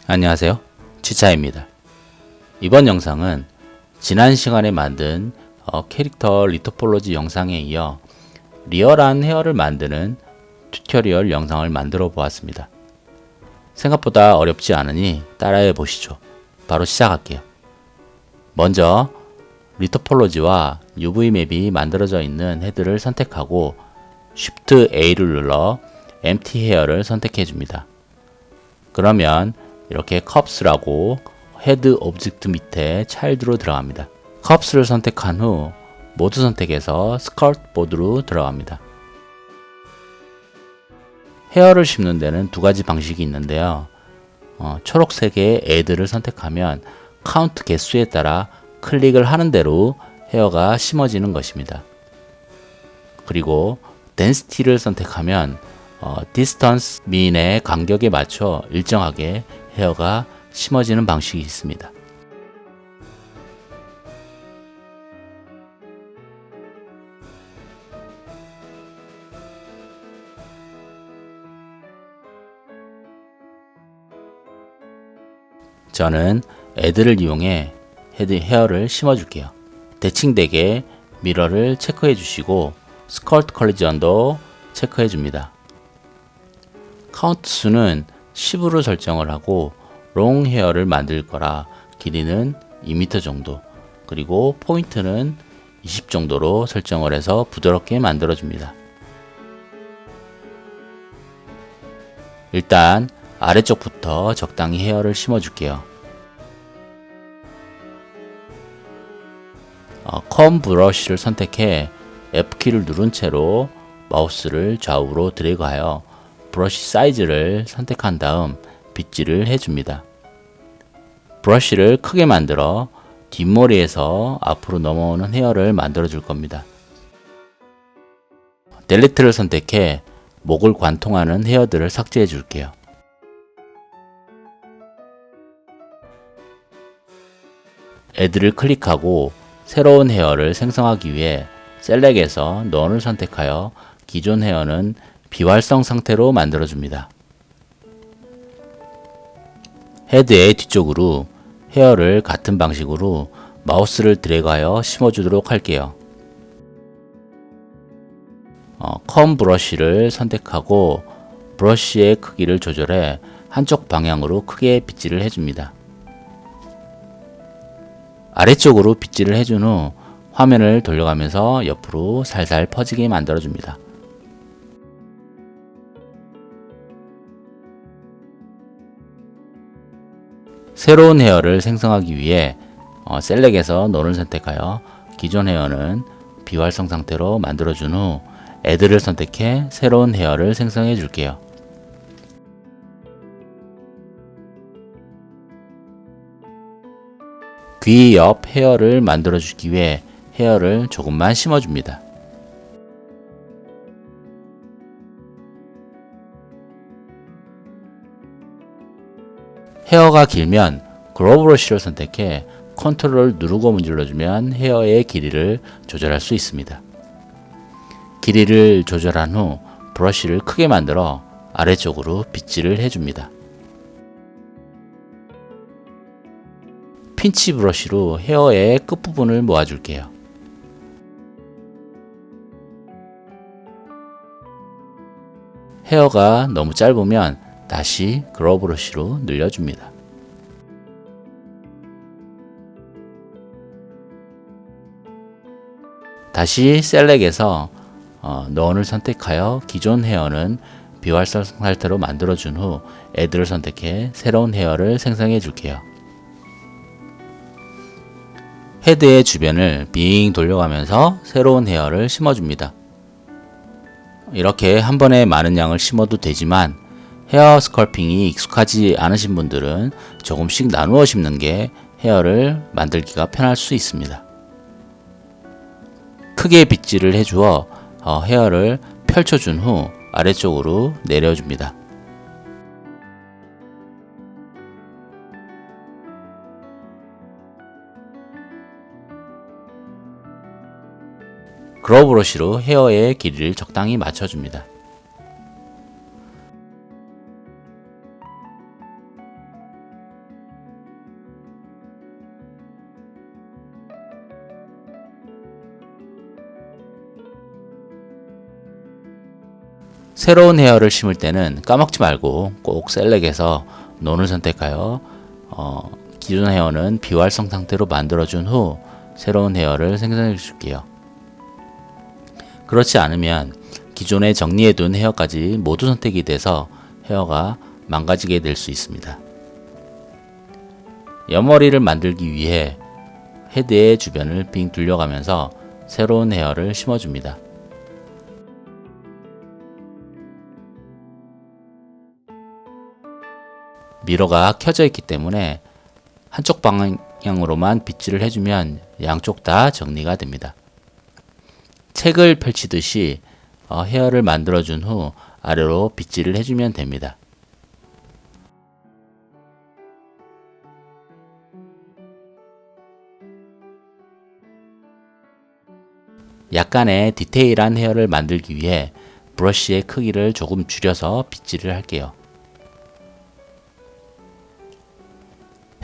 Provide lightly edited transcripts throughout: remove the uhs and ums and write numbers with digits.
안녕하세요, 치차입니다. 이번 영상은 지난 시간에 만든 캐릭터 리토폴로지 영상에 이어 리얼한 헤어를 만드는 튜토리얼 영상을 만들어 보았습니다. 생각보다 어렵지 않으니 따라해 보시죠. 바로 시작할게요. 먼저 리토폴로지와 UV 맵이 만들어져 있는 헤드를 선택하고 Shift A를 눌러 Empty Hair를 선택해 줍니다. 그러면 이렇게 컵스라고 헤드 오브젝트 밑에 차일드로 들어갑니다. 컵스를 선택한 후 모드 선택에서 스커트 보드로 들어갑니다. 헤어를 심는 데는 두 가지 방식이 있는데요. 초록색의 Add를 선택하면 카운트 개수에 따라 클릭을 하는 대로 헤어가 심어지는 것입니다. 그리고 density를 선택하면 distance mean의 간격에 맞춰 일정하게 헤어가 심어지는 방식이 있습니다. 저는 애드를 이용해 헤어를 심어줄게요. 대칭되게 미러를 체크해 주시고 스컬트 컬리전도 체크해 줍니다. 카운트 수는 10으로 설정을 하고 롱 헤어를 만들 거라 길이는 2m 정도, 그리고 포인트는 20 정도로 설정을 해서 부드럽게 만들어 줍니다. 일단 아래쪽부터 적당히 헤어를 심어 줄게요. 컴 브러쉬를 선택해 F키를 누른 채로 마우스를 좌우로 드래그하여 브러쉬 사이즈를 선택한 다음 빗질을 해줍니다. 브러쉬를 크게 만들어 뒷머리에서 앞으로 넘어오는 헤어를 만들어 줄 겁니다. 델리트를 선택해 목을 관통하는 헤어들을 삭제해 줄게요. 애드를 클릭하고 새로운 헤어를 생성하기 위해 셀렉에서 넌을 선택하여 기존 헤어는 비활성 상태로 만들어줍니다. 헤드의 뒤쪽으로 헤어를 같은 방식으로 마우스를 드래그하여 심어주도록 할게요. 컴 브러쉬를 선택하고 브러쉬의 크기를 조절해 한쪽 방향으로 크게 빗질을 해줍니다. 아래쪽으로 빗질을 해준 후 화면을 돌려가면서 옆으로 살살 퍼지게 만들어줍니다. 새로운 헤어를 생성하기 위해 셀렉에서 넌을 선택하여 기존 헤어는 비활성 상태로 만들어준 후 애드를 선택해 새로운 헤어를 생성해 줄게요. 귀 옆 헤어를 만들어 주기 위해 헤어를 조금만 심어줍니다. 헤어가 길면 그로우 브러쉬를 선택해 컨트롤을 누르고 문질러주면 헤어의 길이를 조절할 수 있습니다. 길이를 조절한 후 브러쉬를 크게 만들어 아래쪽으로 빗질을 해줍니다. 핀치 브러쉬로 헤어의 끝부분을 모아줄게요. 헤어가 너무 짧으면 다시 그로우 브러쉬로 늘려줍니다. 다시 셀렉에서 넌을 선택하여 기존 헤어는 비활성 상태로 만들어준 후 애드를 선택해 새로운 헤어를 생성해 줄게요. 헤드의 주변을 빙 돌려가면서 새로운 헤어를 심어줍니다. 이렇게 한 번에 많은 양을 심어도 되지만 헤어 스컬핑이 익숙하지 않으신 분들은 조금씩 나누어 심는 게 헤어를 만들기가 편할 수 있습니다. 크게 빗질을 해주어 헤어를 펼쳐준 후 아래쪽으로 내려줍니다. 그로우 브러쉬로 헤어의 길이를 적당히 맞춰줍니다. 새로운 헤어를 심을 때는 까먹지 말고 꼭 셀렉에서 논을 선택하여 기존 헤어는 비활성 상태로 만들어준 후 새로운 헤어를 생성해 줄게요. 그렇지 않으면 기존에 정리해둔 헤어까지 모두 선택이 돼서 헤어가 망가지게 될 수 있습니다. 옆머리를 만들기 위해 헤드의 주변을 빙 둘러가면서 새로운 헤어를 심어줍니다. 미러가 켜져 있기 때문에 한쪽 방향으로만 빗질을 해주면 양쪽 다 정리가 됩니다. 책을 펼치듯이 헤어를 만들어준 후 아래로 빗질을 해주면 됩니다. 약간의 디테일한 헤어를 만들기 위해 브러쉬의 크기를 조금 줄여서 빗질을 할게요.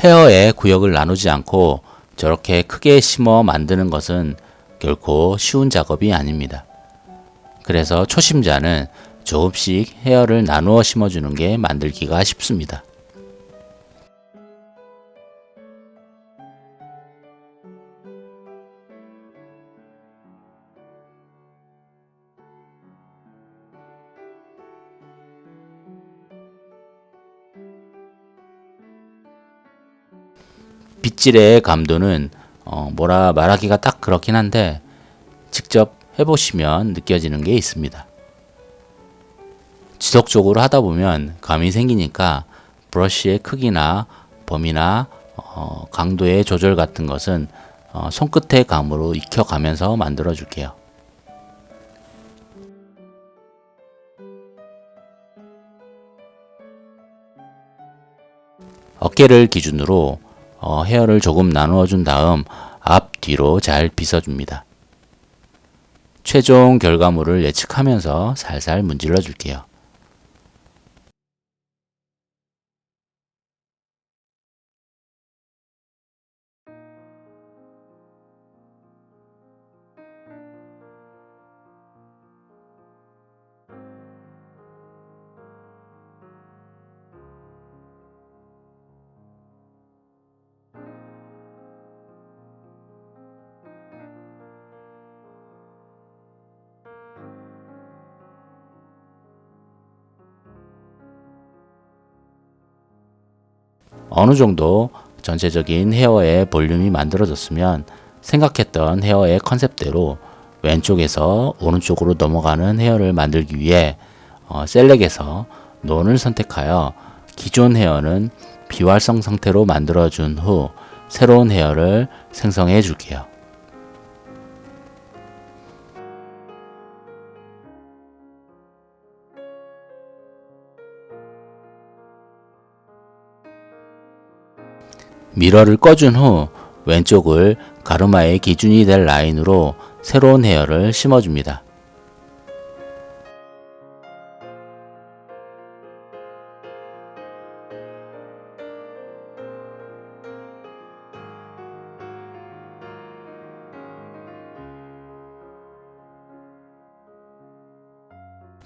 헤어의 구역을 나누지 않고 저렇게 크게 심어 만드는 것은 결코 쉬운 작업이 아닙니다. 그래서 초심자는 조금씩 헤어를 나누어 심어주는 게 만들기가 쉽습니다. 빗질의 감도는 뭐라 말하기가 딱 그렇긴 한데 직접 해보시면 느껴지는 게 있습니다. 지속적으로 하다 보면 감이 생기니까 브러쉬의 크기나 범위나 강도의 조절 같은 것은 손끝의 감으로 익혀가면서 만들어 줄게요. 어깨를 기준으로 헤어를 조금 나누어 준 다음 앞, 뒤로 잘 빗어줍니다. 최종 결과물을 예측하면서 살살 문질러 줄게요. 어느 정도 전체적인 헤어의 볼륨이 만들어졌으면 생각했던 헤어의 컨셉대로 왼쪽에서 오른쪽으로 넘어가는 헤어를 만들기 위해 셀렉에서 논을 선택하여 기존 헤어는 비활성 상태로 만들어준 후 새로운 헤어를 생성해 줄게요. 미러를 꺼준 후 왼쪽을 가르마의 기준이 될 라인으로 새로운 헤어를 심어줍니다.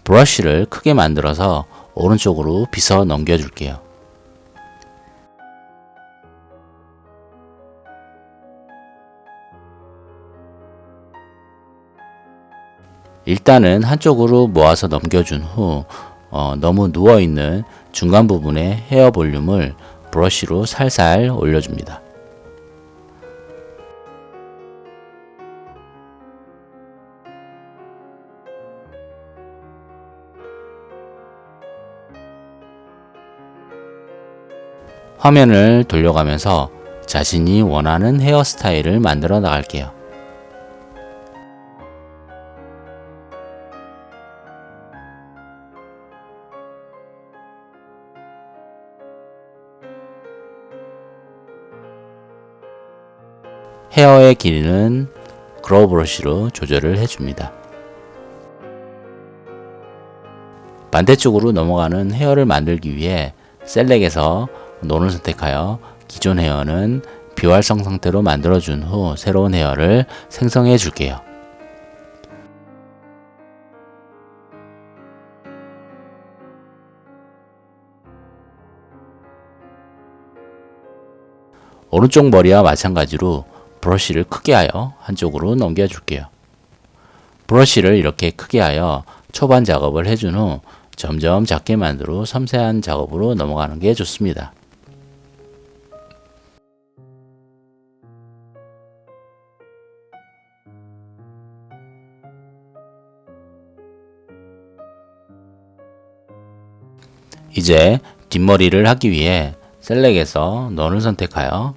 브러쉬를 크게 만들어서 오른쪽으로 빗어 넘겨줄게요. 일단은 한쪽으로 모아서 넘겨준 후 너무 누워있는 중간 부분의 헤어 볼륨을 브러쉬로 살살 올려줍니다. 화면을 돌려가면서 자신이 원하는 헤어스타일을 만들어 나갈게요. 헤어의 길이는 그로우 브러쉬로 조절을 해줍니다. 반대쪽으로 넘어가는 헤어를 만들기 위해 셀렉에서 논을 선택하여 기존 헤어는 비활성 상태로 만들어준 후 새로운 헤어를 생성해 줄게요. 오른쪽 머리와 마찬가지로 브러쉬를 크게 하여 한쪽으로 넘겨줄게요. 브러쉬를 이렇게 크게 하여 초반 작업을 해준 후 점점 작게 만들어 섬세한 작업으로 넘어가는 게 좋습니다. 이제 뒷머리를 하기 위해 셀렉에서 넌을 선택하여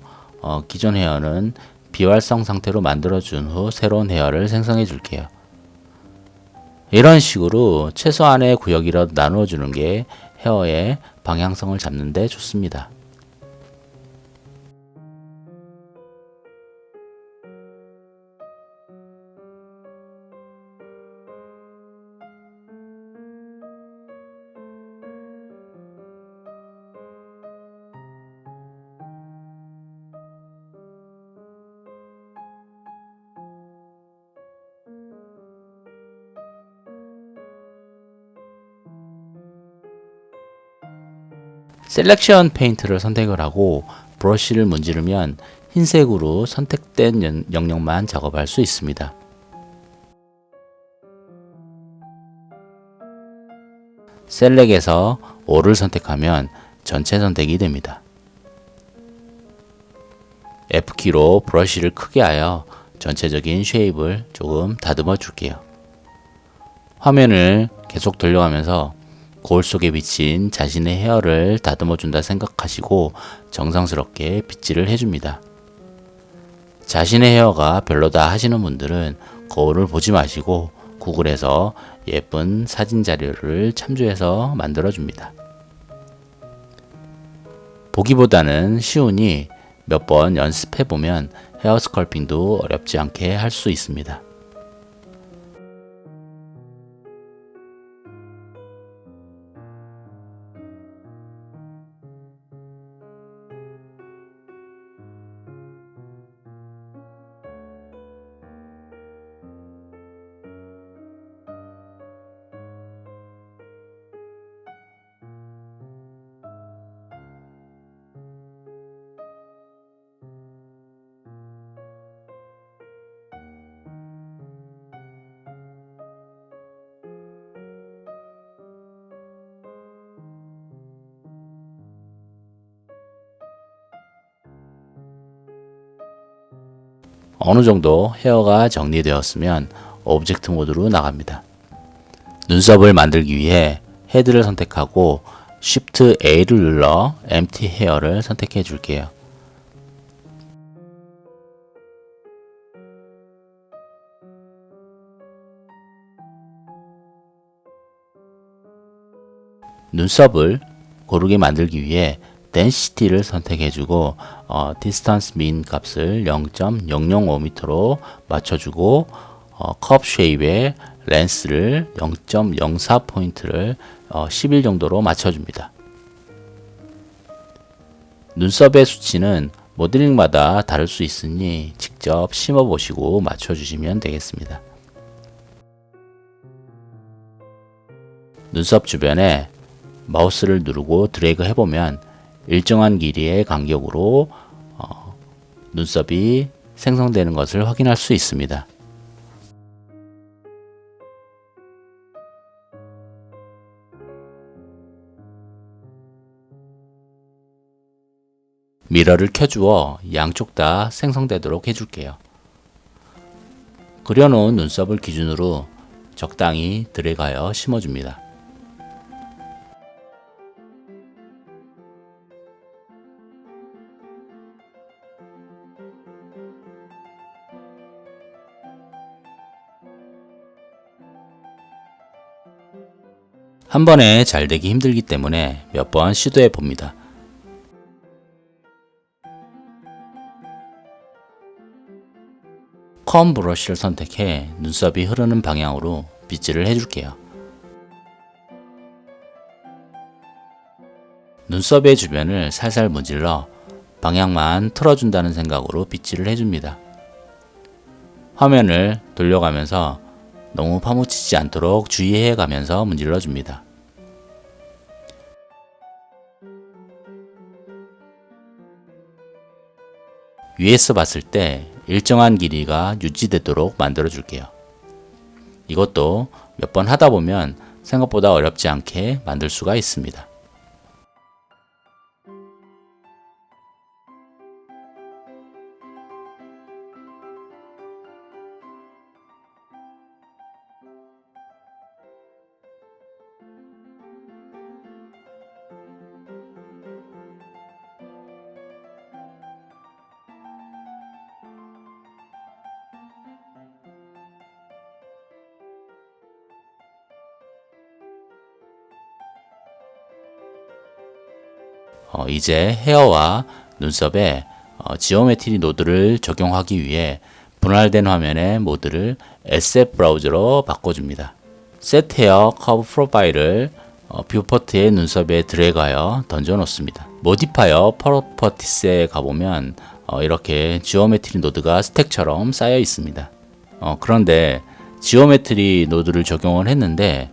기존 헤어는 비활성 상태로 만들어준 후 새로운 헤어를 생성해 줄게요. 이런 식으로 최소한의 구역이라도 나누어 주는 게 헤어의 방향성을 잡는 데 좋습니다. 셀렉션 페인트를 선택을 하고 브러쉬를 문지르면 흰색으로 선택된 영역만 작업할 수 있습니다. 셀렉에서 All을 선택하면 전체 선택이 됩니다. F키로 브러쉬를 크게 하여 전체적인 쉐입을 조금 다듬어 줄게요. 화면을 계속 돌려가면서 거울 속에 비친 자신의 헤어를 다듬어 준다 생각하시고 정성스럽게 빗질을 해줍니다. 자신의 헤어가 별로다 하시는 분들은 거울을 보지 마시고 구글에서 예쁜 사진 자료를 참조해서 만들어 줍니다. 보기보다는 쉬우니 몇 번 연습해 보면 헤어 스컬핑도 어렵지 않게 할 수 있습니다. 어느 정도 헤어가 정리되었으면 오브젝트 모드로 나갑니다. 눈썹을 만들기 위해 헤드를 선택하고 Shift A를 눌러 Empty Hair를 선택해 줄게요. 눈썹을 고르게 만들기 위해 density를 선택해주고 distance mean 값을 0.005m로 맞춰주고 curve shape의 렌스를 0.04포인트를 11 정도로 맞춰줍니다. 눈썹의 수치는 모델링마다 다를 수 있으니 직접 심어보시고 맞춰주시면 되겠습니다. 눈썹 주변에 마우스를 누르고 드래그 해보면 일정한 길이의 간격으로 눈썹이 생성되는 것을 확인할 수 있습니다. 미러를 켜주어 양쪽 다 생성되도록 해줄게요. 그려놓은 눈썹을 기준으로 적당히 드래그하여 심어줍니다. 한 번에 잘 되기 힘들기 때문에 몇 번 시도해 봅니다. 컴 브러쉬를 선택해 눈썹이 흐르는 방향으로 빗질을 해줄게요. 눈썹의 주변을 살살 문질러 방향만 틀어준다는 생각으로 빗질을 해줍니다. 화면을 돌려가면서 너무 파묻히지 않도록 주의해 가면서 문질러 줍니다. 위에서 봤을 때 일정한 길이가 유지되도록 만들어 줄게요. 이것도 몇 번 하다 보면 생각보다 어렵지 않게 만들 수가 있습니다. 이제 헤어와 눈썹에 지오메트리 노드를 적용하기 위해 분할된 화면의 모드를 SF 브라우저로 바꿔줍니다. Set Hair Curve Profile을 뷰포트의 눈썹에 드래그하여 던져 놓습니다. 모디파이어 프로퍼티스에 가보면 이렇게 지오메트리 노드가 스택처럼 쌓여 있습니다. 그런데 지오메트리 노드를 적용을 했는데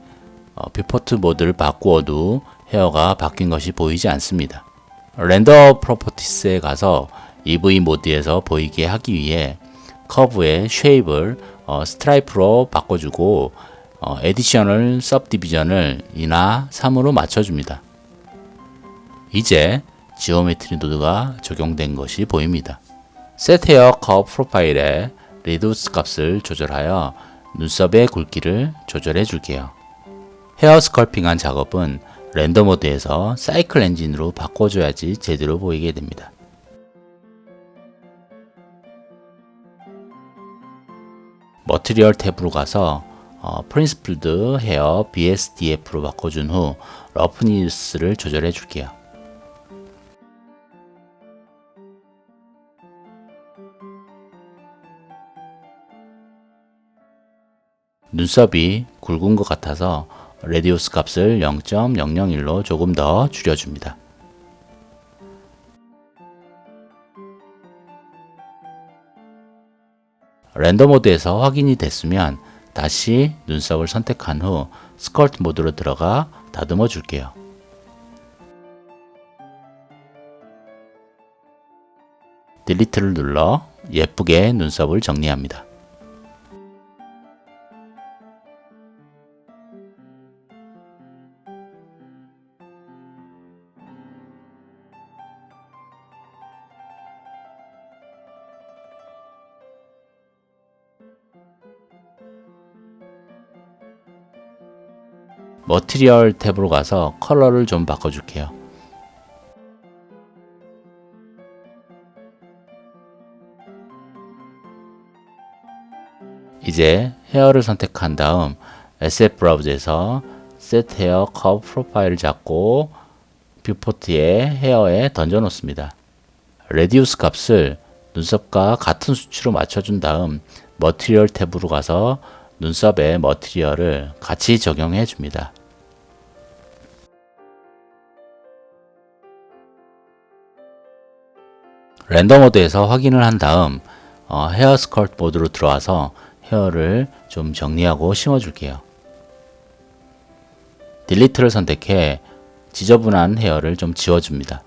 뷰포트 모드를 바꾸어도 헤어가 바뀐 것이 보이지 않습니다. 렌더 프로퍼티스에 가서 EV 모드에서 보이게 하기 위해 커브의 쉐입을 스트라이프로 바꿔주고 에디셔널 सब디비전을 2나 3으로 맞춰줍니다. 이제 지오메트리 노드가 적용된 것이 보입니다. Set Hair Curve Profile의 리두스 값을 조절하여 눈썹의 굵기를 조절해 줄게요. 헤어 스컬핑한 작업은 렌더 모드에서 사이클 엔진으로 바꿔줘야지 제대로 보이게 됩니다. 머티리얼 탭으로 가서 프린시플드 헤어 BSDF로 바꿔준 후 러프니스를 조절해 줄게요. 눈썹이 굵은 것 같아서 레디우스 값을 0.001로 조금 더 줄여줍니다. 렌더 모드에서 확인이 됐으면 다시 눈썹을 선택한 후 스컬트 모드로 들어가 다듬어 줄게요. 딜리트를 눌러 예쁘게 눈썹을 정리합니다. 머티리얼 탭으로 가서 컬러를 좀 바꿔줄게요. 이제 헤어를 선택한 다음 SF 브라우저에서 Set Hair Curve Profile을 잡고 뷰포트의 헤어에 던져 놓습니다. 레디우스 값을 눈썹과 같은 수치로 맞춰준 다음 머티리얼 탭으로 가서 눈썹에 머티리얼을 같이 적용해 줍니다. 렌더 모드에서 확인을 한 다음 헤어 스컬트 모드로 들어와서 헤어를 좀 정리하고 심어 줄게요. 딜리트를 선택해 지저분한 헤어를 좀 지워줍니다.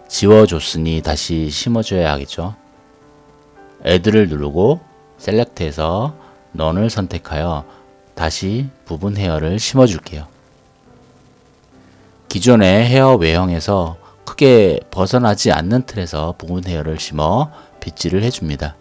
지워줬으니 다시 심어줘야 하겠죠. Add를 누르고 셀렉트해서 None을 선택하여 다시 부분 헤어를 심어줄게요. 기존의 헤어 외형에서 크게 벗어나지 않는 틀에서 부분 헤어를 심어 빗질을 해줍니다.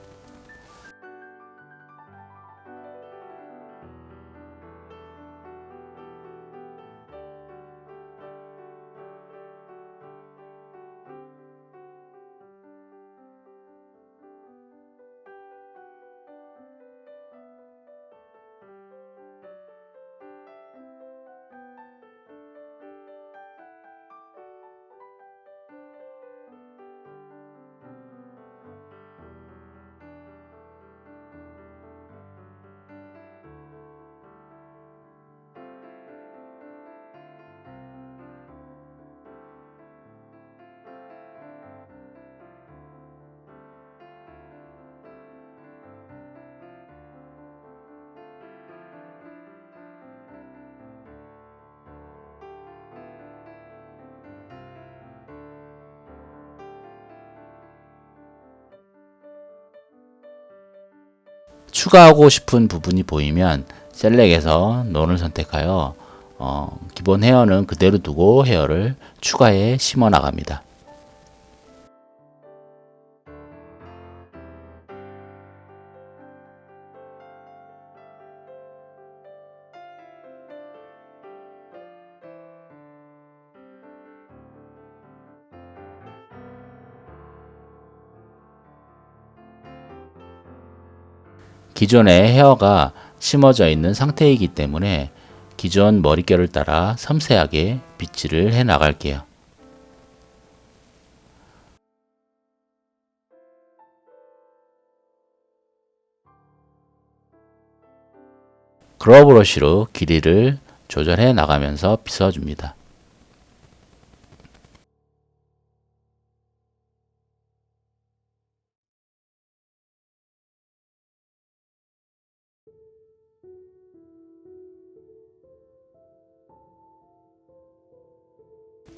추가하고 싶은 부분이 보이면 셀렉에서 논을 선택하여 기본 헤어는 그대로 두고 헤어를 추가해 심어 나갑니다. 기존의 헤어가 심어져 있는 상태이기 때문에 기존 머릿결을 따라 섬세하게 빗질을 해 나갈게요. 그로우 브러쉬로 길이를 조절해 나가면서 빗어줍니다.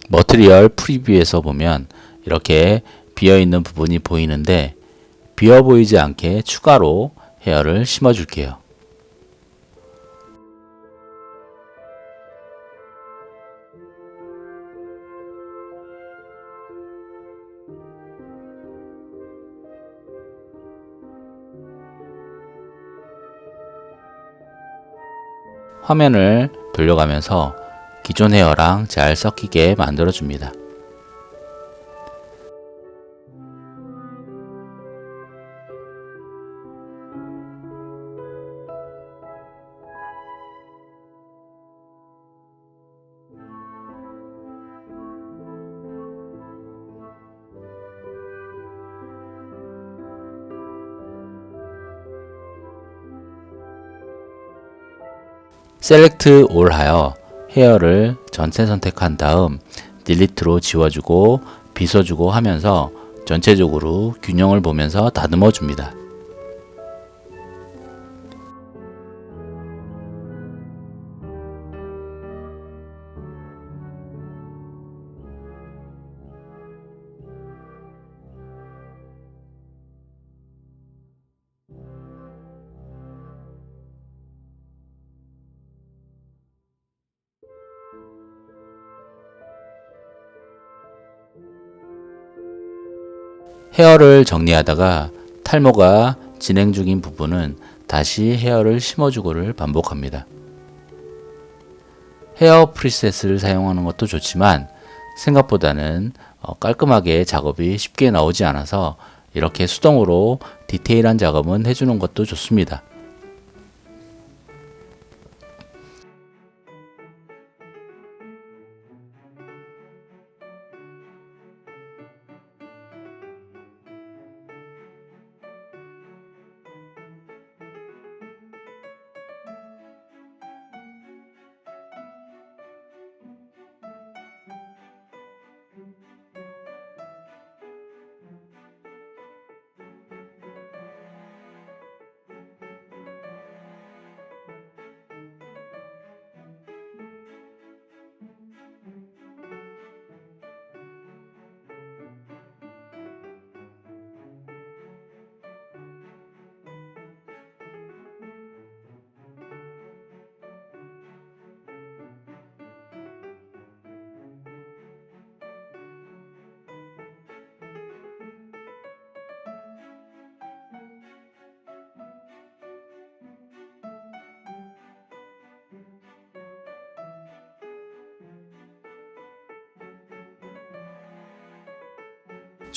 머티리얼 프리뷰에서 보면 이렇게 비어있는 부분이 보이는데 비어 보이지 않게 추가로 헤어를 심어 줄게요. 화면을 돌려가면서 기존 헤어랑 잘 섞이게 만들어 줍니다. 셀렉트 올 하여 헤어를 전체 선택한 다음 딜리트로 지워주고 빗어주고 하면서 전체적으로 균형을 보면서 다듬어 줍니다. 헤어를 정리하다가 탈모가 진행 중인 부분은 다시 헤어를 심어주고를 반복합니다. 헤어 프리셋을 사용하는 것도 좋지만 생각보다는 깔끔하게 작업이 쉽게 나오지 않아서 이렇게 수동으로 디테일한 작업은 해주는 것도 좋습니다.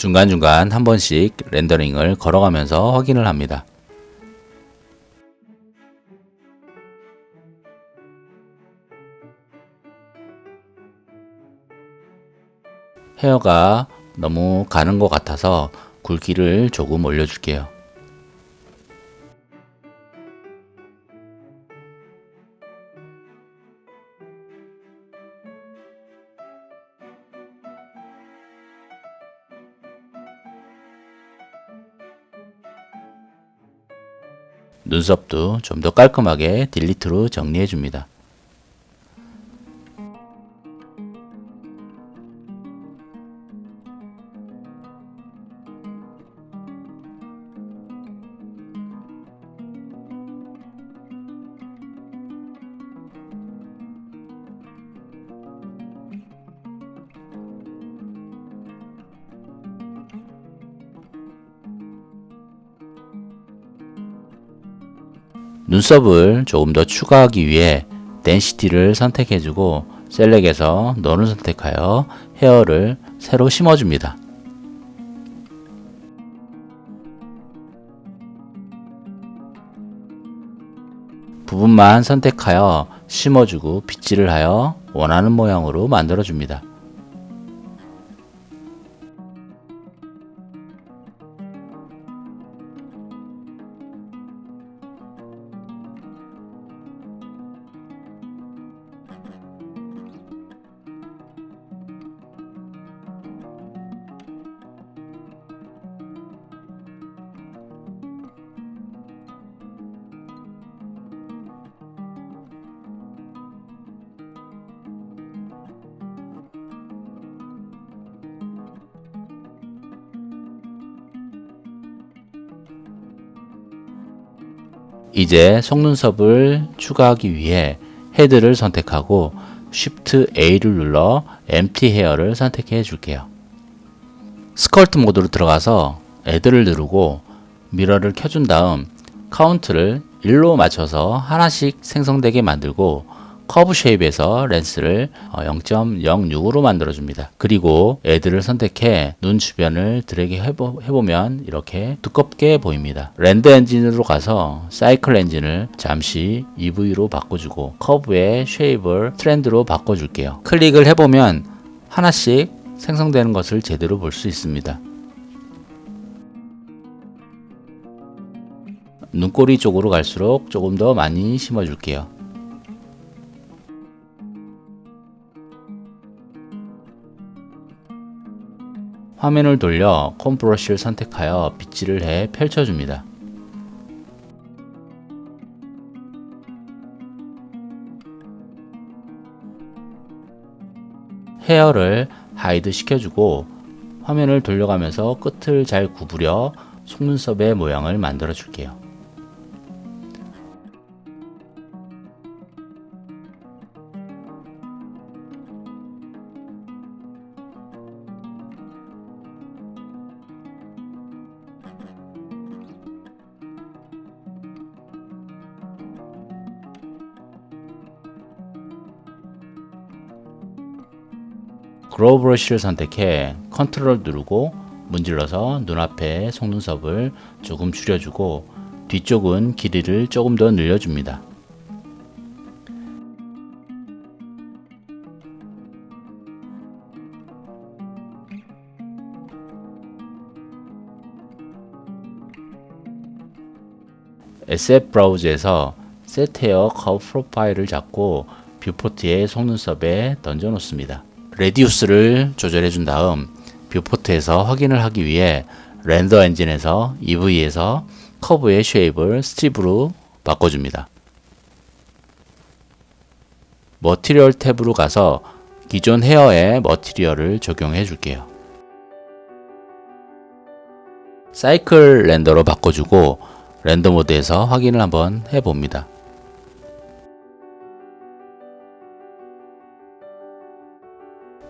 중간중간 한 번씩 렌더링을 걸어가면서 확인을 합니다. 헤어가 너무 가는 것 같아서 굵기를 조금 올려줄게요. 눈썹도 좀 더 깔끔하게 딜리트로 정리해 줍니다. 눈썹을 조금 더 추가하기 위해 덴시티를 선택해주고 셀렉에서 넌을 선택하여 헤어를 새로 심어줍니다. 부분만 선택하여 심어주고 빗질을 하여 원하는 모양으로 만들어줍니다. 이제 속눈썹을 추가하기 위해 헤드를 선택하고 Shift A를 눌러 Empty Hair를 선택해 줄게요. 스컬트 모드로 들어가서 Add를 누르고 미러를 켜준 다음 카운트를 1로 맞춰서 하나씩 생성되게 만들고 커브 쉐입에서 렌스를 0.06으로 만들어줍니다. 그리고 Add를 선택해 눈 주변을 드래그 해보면 이렇게 두껍게 보입니다. 렌더 엔진으로 가서 사이클 엔진을 잠시 EV로 바꿔주고 커브의 쉐입을 트렌드로 바꿔줄게요. 클릭을 해보면 하나씩 생성되는 것을 제대로 볼 수 있습니다. 눈꼬리 쪽으로 갈수록 조금 더 많이 심어줄게요. 화면을 돌려 콤 브러쉬를 선택하여 빗질을 해 펼쳐줍니다. 헤어를 하이드 시켜주고 화면을 돌려가면서 끝을 잘 구부려 속눈썹의 모양을 만들어 줄게요. 그로우 브러쉬를 선택해 컨트롤 누르고 문질러서 눈앞에 속눈썹을 조금 줄여주고 뒤쪽은 길이를 조금 더 늘려줍니다. SF 브라우저에서 Set Hair Curve Profile을 잡고 뷰포트의 속눈썹에 던져 놓습니다. 레디우스를 조절해 준 다음 뷰포트에서 확인을 하기 위해 렌더 엔진에서 EV에서 커브의 쉐입을 스트립으로 바꿔줍니다. 머티리얼 탭으로 가서 기존 헤어에 머티리얼을 적용해 줄게요. 사이클 렌더로 바꿔주고 렌더 모드에서 확인을 한번 해봅니다.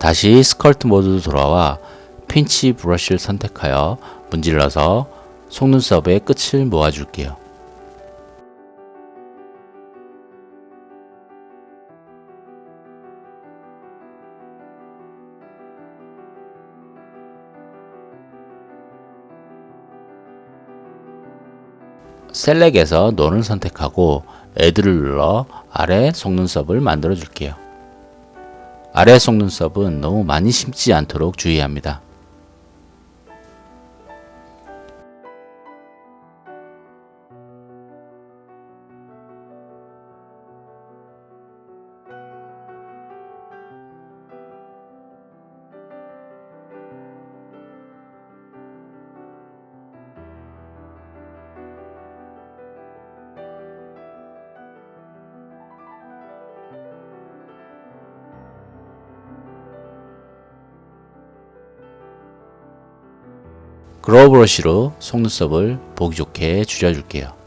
다시 스컬트 모드로 돌아와 핀치 브러쉬를 선택하여 문질러서 속눈썹의 끝을 모아줄게요. 셀렉에서 넌을 선택하고 Add를 눌러 아래 속눈썹을 만들어 줄게요. 아래 속눈썹은 너무 많이 심지 않도록 주의합니다. 그로우 브러쉬로 속눈썹을 보기 좋게 줄여줄게요.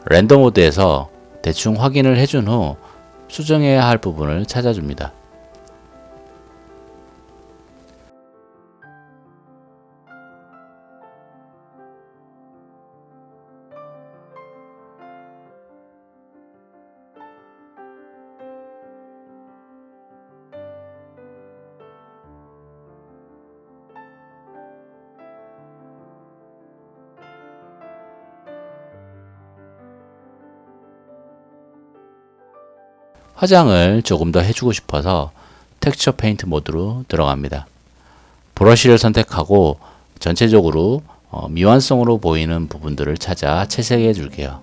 렌더 모드에서 대충 확인을 해준 후 수정해야 할 부분을 찾아줍니다. 화장을 조금 더 해주고 싶어서 텍스처 페인트 모드로 들어갑니다. 브러쉬를 선택하고 전체적으로 미완성으로 보이는 부분들을 찾아 채색해 줄게요.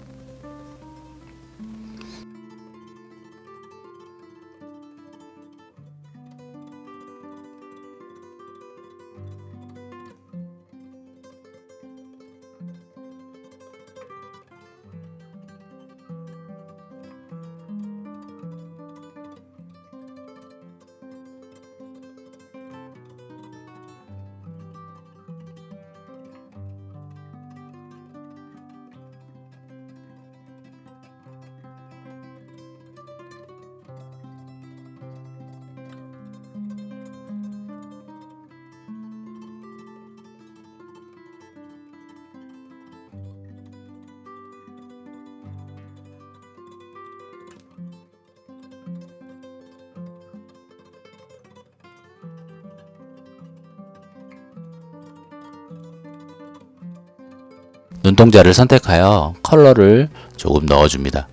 눈동자를 선택하여 컬러를 조금 넣어줍니다.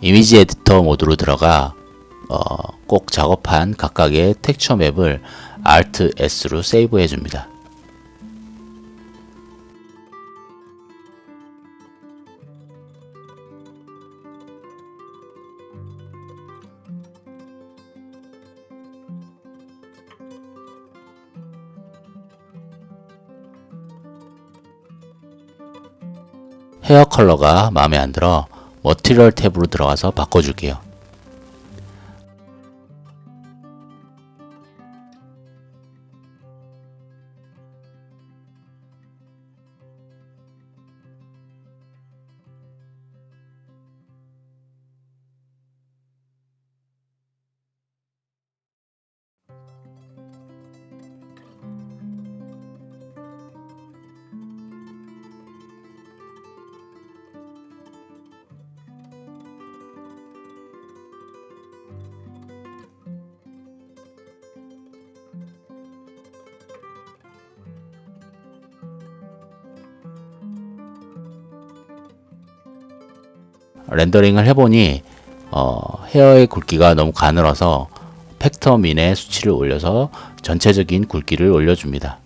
이미지 에디터 모드로 들어가 꼭 작업한 각각의 텍스처 맵을 Alt S로 세이브 해줍니다. 헤어 컬러가 마음에 안 들어 머티리얼 탭으로 들어가서 바꿔줄게요. 렌더링을 해보니 헤어의 굵기가 너무 가늘어서 팩터 민의 수치를 올려서 전체적인 굵기를 올려줍니다.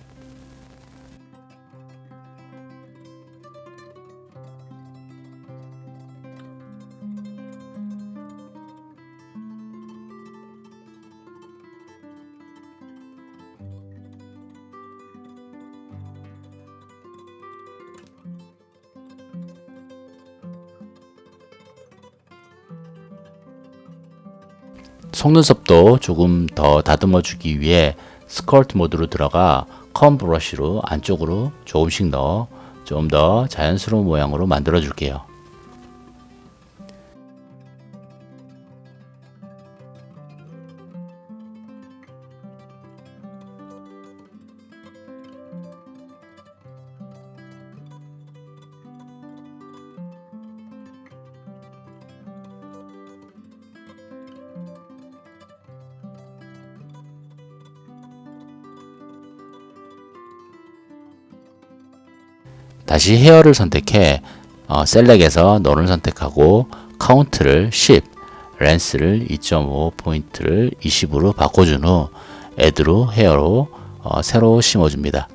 속눈썹도 조금 더 다듬어 주기 위해 스컬트 모드로 들어가 컴 브러쉬로 안쪽으로 조금씩 넣어 좀 더 자연스러운 모양으로 만들어 줄게요. 다시 헤어를 선택해 셀렉에서 넌을 선택하고 카운트를 10, 렌스를 2.5포인트를 20으로 바꿔준 후 애드로 헤어로 새로 심어줍니다.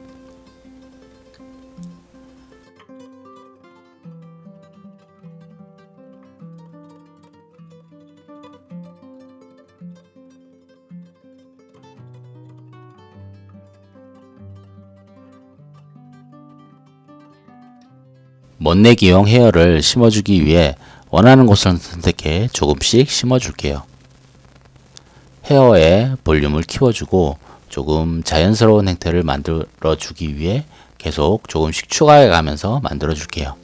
멋내기용 헤어를 심어주기 위해 원하는 곳을 선택해 조금씩 심어줄게요. 헤어의 볼륨을 키워주고 조금 자연스러운 형태를 만들어주기 위해 계속 조금씩 추가해 가면서 만들어줄게요.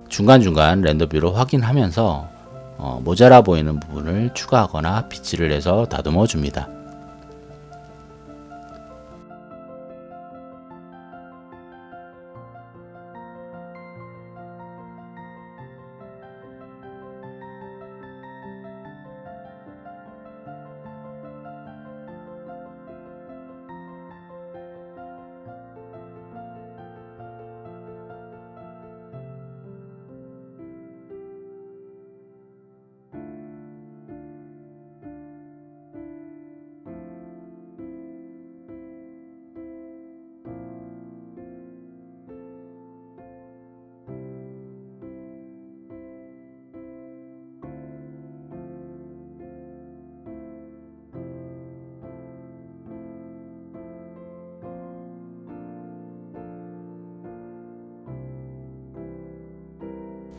중간중간 렌더뷰로 확인하면서 모자라 보이는 부분을 추가하거나 빗질을 해서 다듬어 줍니다.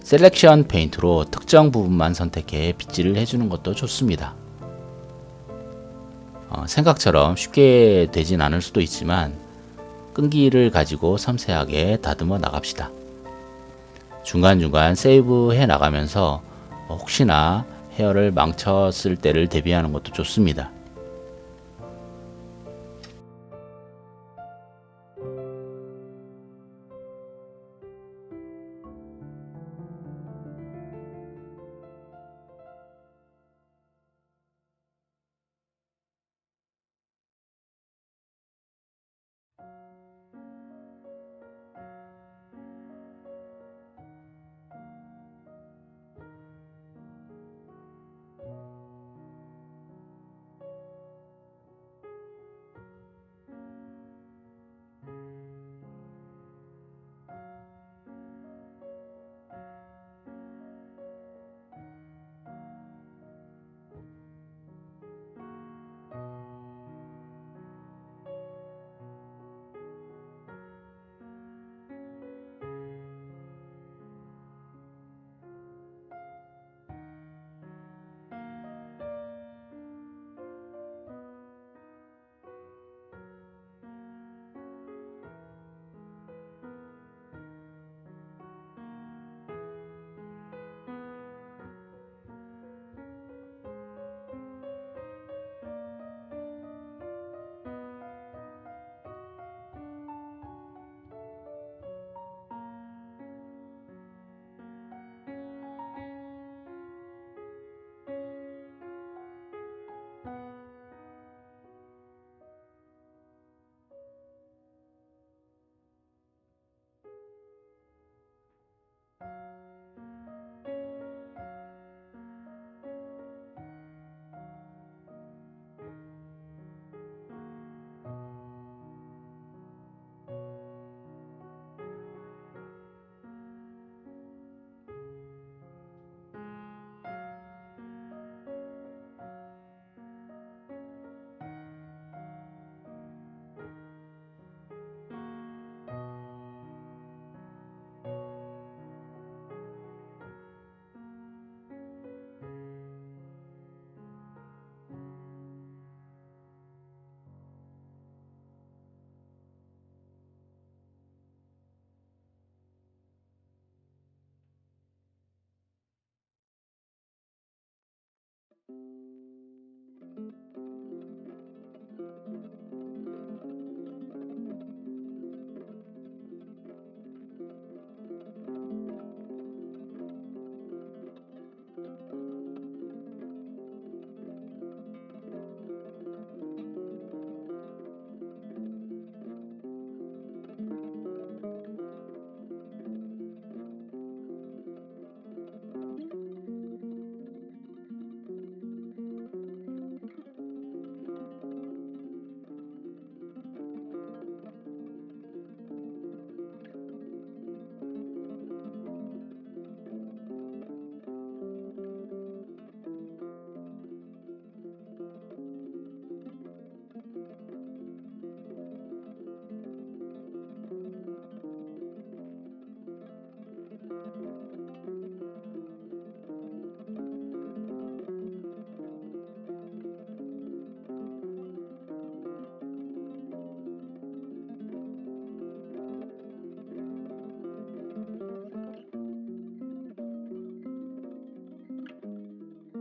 셀렉션 페인트로 특정 부분만 선택해 빗질을 해주는 것도 좋습니다. 생각처럼 쉽게 되진 않을 수도 있지만 끈기를 가지고 섬세하게 다듬어 나갑시다. 중간중간 세이브 해 나가면서 혹시나 헤어를 망쳤을 때를 대비하는 것도 좋습니다.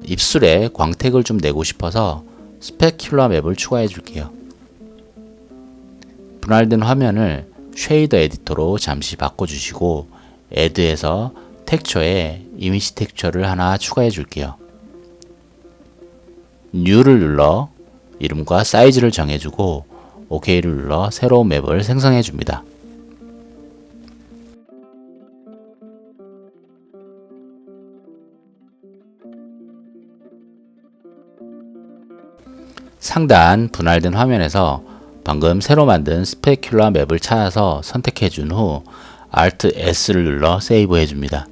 입술에 광택을 좀 내고 싶어서 스페큘러 맵을 추가해 줄게요. 분할된 화면을 쉐이더 에디터로 잠시 바꿔주시고 애드에서 텍처에 이미지 텍처를 하나 추가해 줄게요. New를 눌러 이름과 사이즈를 정해주고 OK를 눌러 새로운 맵을 생성해 줍니다. 상단 분할된 화면에서 방금 새로 만든 스페큘러 맵을 찾아서 선택해 준 후 Alt S를 눌러 세이브 해줍니다.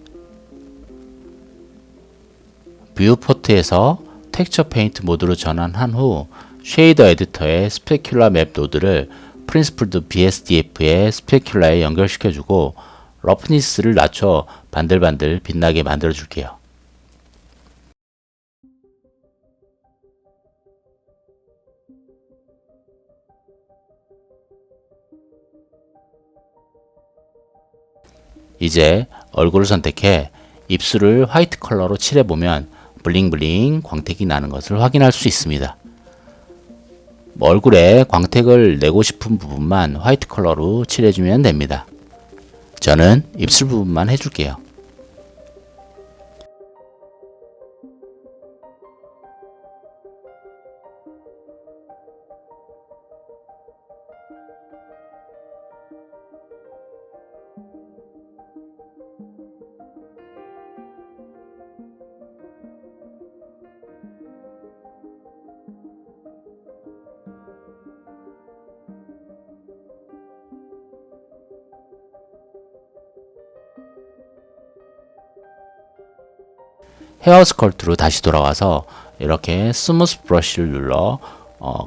뷰포트에서 텍스처 페인트 모드로 전환한 후 쉐이더 에디터의 스페큘러 맵 노드를 프린시플드 BSDF의 스페큘러에 연결시켜주고 러프니스를 낮춰 반들반들 빛나게 만들어 줄게요. 이제 얼굴을 선택해 입술을 화이트 컬러로 칠해보면 블링블링 광택이 나는 것을 확인할 수 있습니다. 얼굴에 광택을 내고 싶은 부분만 화이트 컬러로 칠해주면 됩니다. 저는 입술 부분만 해줄게요. 헤어 스컬프트로 다시 돌아와서 이렇게 스무스 브러쉬를 눌러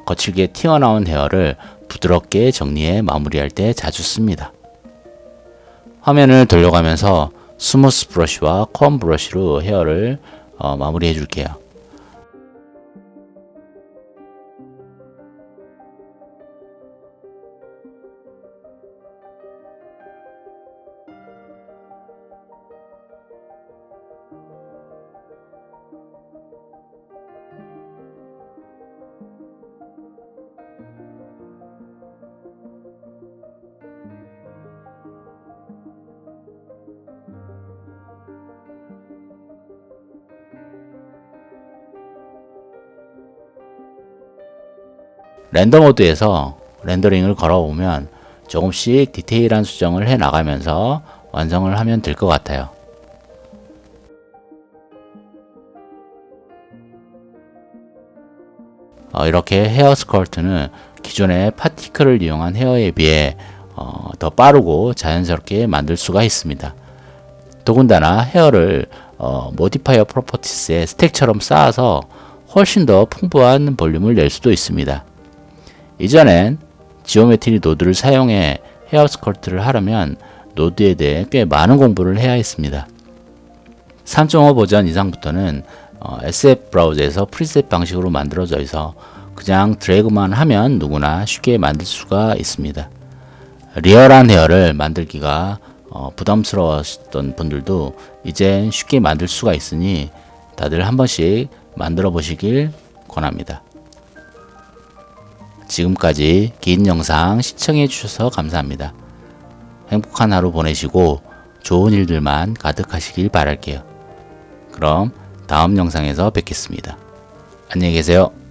거칠게 튀어나온 헤어를 부드럽게 정리해 마무리할 때 자주 씁니다. 화면을 돌려가면서 스무스 브러쉬와 컴 브러쉬로 헤어를 마무리해 줄게요. 렌더 모드에서 렌더링을 걸어보면 조금씩 디테일한 수정을 해 나가면서 완성을 하면 될 것 같아요. 이렇게 헤어 스컬프트는 기존의 파티클을 이용한 헤어에 비해 더 빠르고 자연스럽게 만들 수가 있습니다. 더군다나 헤어를 모디파이어 프로퍼티스의 스택처럼 쌓아서 훨씬 더 풍부한 볼륨을 낼 수도 있습니다. 이전엔 지오메트리 노드를 사용해 헤어 스컬프트를 하려면 노드에 대해 꽤 많은 공부를 해야 했습니다. 3.5 버전 이상부터는 SF 브라우저에서 프리셋 방식으로 만들어져 있어 그냥 드래그만 하면 누구나 쉽게 만들 수가 있습니다. 리얼한 헤어를 만들기가 부담스러웠던 분들도 이젠 쉽게 만들 수가 있으니 다들 한 번씩 만들어 보시길 권합니다. 지금까지 긴 영상 시청해 주셔서 감사합니다. 행복한 하루 보내시고 좋은 일들만 가득하시길 바랄게요. 그럼 다음 영상에서 뵙겠습니다. 안녕히 계세요.